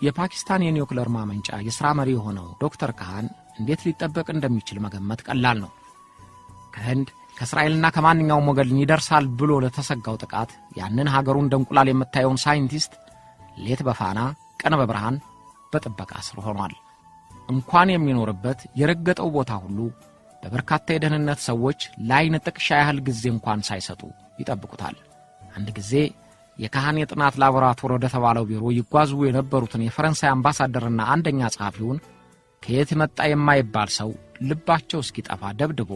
የፓኪስታን የኒውክሌር ማመንጫ የሥራ መሪ የሆነው ዶክተር ካህን እንዴት ሊጠበቅ እንደሚችል መገመት ቀላል ነው። ከህንድ ከእስራኤልና ከማንኛውም ወገን ይደርሳል ብሎ ለተሰጋው ጥቃት ያንን ሀገሩን እንደ እንቁላል የምታየውን ሳይንቲስት ሌት በፋና ቀን በብርሃን በጥበቃ ስር ሆኗል። እንኳን የሚኖርበት የረገጠው ቦታ ሁሉ በበርካታ የደህንነት ሰዎች ለዓይን ጥቅሻ ያህል ጊዜ እንኳን ሳይሰጡ ይጠብቁታል። አንድ ጊዜ የካህን የጥናት ላቦራቶሪ ወደ ተባለው ቢሮ ይጓዙ የነበሩትን የፈረንሳይ አምባሳደርና አንደኛ ጸሐፊውን ከየት መጣ የማይባል ሰው ልባቸው እስኪጠፋ ደብድቦ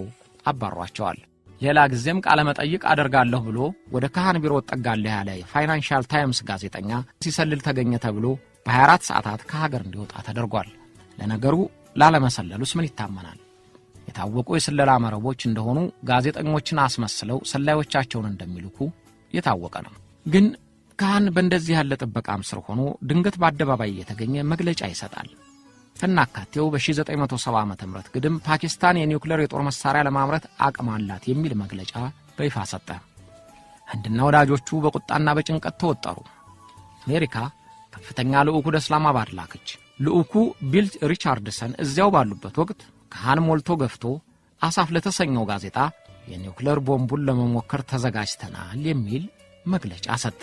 አባሯቸዋል። ሌላ ጊዜም ቃለ መጠይቅ አደርጋለሁ ብሎ ወደ ካህን ቢሮ ጠጋለህ ያለ የፋይናንሻል ታይምስ ጋዜጠኛ ሲሰልል ተገኘ ተብሎ በ24 ሰዓታት ከሀገር እንዲወጣ ተደርጓል። ለነገሩ ላለመሰለሉስ ምን ይታመናል? የታወቁ የስለላ መረቦች እንደሆኑ ጋዜጠኞችን አስመስለው ሰላዮቻቸውን እንደሚልኩ የታወቀ ነው። ግን ካህን በእንደዚህ ያለ ጥበቃም ስር ሆኖ ድንገት በአደባባይ የተገኘ መግለጫ ይሰጣል። ከናካቴው በ1970 ዓመተ ምህረት ግድም ፓኪስታን የኒውክሌር የጦር መሳሪያ ለማምረት አቅም አላት የሚል መግለጫ በይፋ ሰጠ። ህንድና ወዳጆቹ በቁጣና በጭንቀት ተወጠሩ። አሜሪካ ከፍተኛ ልዑክ ወደ እስላማባድ ላከች። ልዑኩ ቢል ሪቻርድሰን እዚያው ባሉበት ወቅት ካህን ሞልቶ ገፍቶ አሳፍ ለተሰኘው ጋዜጣ የኒውክሌር ቦምቡን ለመሞከር ተዘጋጅተናል የሚል መግለጫ ሰጠ።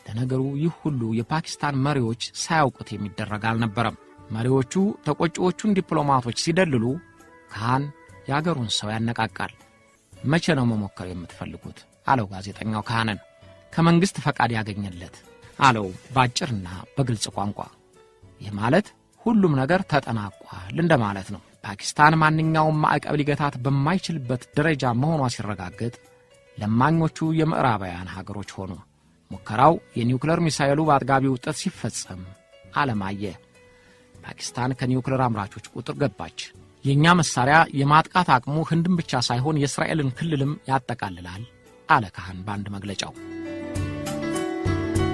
ለነገሩ ይህ ሁሉ የፓኪስታን መሪዎች ሳያውቁት የሚደረግ አልነበረም። መሪዎቹ ተቆጪዎቹን ዲፕሎማቶች ሲደልሉ ካህን ያገሩን ሰው ያነቃቃል። መቼ ነው መሞከር የምትፈልጉት አለው ጋዜጠኛው ካህንን። ከመንግስት ፈቃድ ያገኘለት አለው ባጭርና በግልጽ ቋንቋ። ይህ ማለት ሁሉም ነገር ተጠናቋል እንደማለት ነው። ፓኪስታን ማንኛውም ማዕቀብ ሊገታት በማይችልበት ደረጃ መሆኗ ሲረጋገጥ ለማኞቹ የምዕራባውያን ሀገሮች ሆኑ። ሙከራው የኒውክሌር ሚሳኤሉ በአጥጋቢ ውጤት ሲፈጸም ዓለማየ ፓኪስታን ከኒውክሌር አምራቾች ቁጥር ገባች። የኛ መሳሪያ የማጥቃት አቅሙ ህንድን ብቻ ሳይሆን የእስራኤልን ክልልም ያጠቃልላል አለ ካህን በአንድ መግለጫው።